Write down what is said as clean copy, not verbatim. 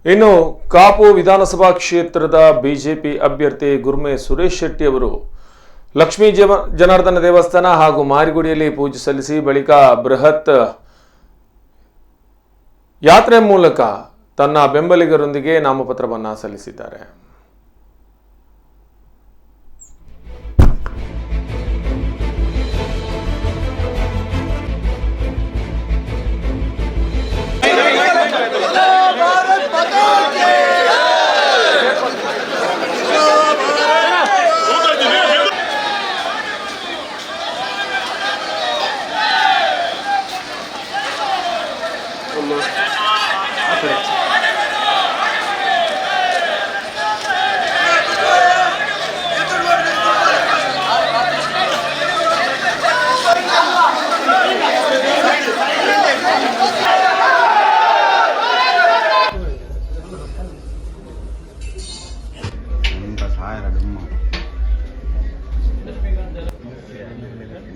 ಇನ್ನು ಕಾಪು ವಿಧಾನಸಭಾ ಕ್ಷೇತ್ರದ ಬಿಜೆಪಿ ಅಭ್ಯರ್ಥಿ ಗುರ್ಮೆ ಸುರೇಶ್ ಶೆಟ್ಟಿ ಅವರು ಲಕ್ಷ್ಮೀ ಜನಾರ್ದನ ದೇವಸ್ಥಾನ ಹಾಗೂ ಮಾರಿಗುಡಿಯಲ್ಲಿ ಪೂಜೆ ಸಲ್ಲಿಸಿ ಬಳಿಕ ಬೃಹತ್ ಯಾತ್ರೆ ಮೂಲಕ ತನ್ನ ಬೆಂಬಲಿಗರೊಂದಿಗೆ ನಾಮಪತ್ರವನ್ನು ಸಲ್ಲಿಸಿದ್ದಾರೆ. Saya ada demam.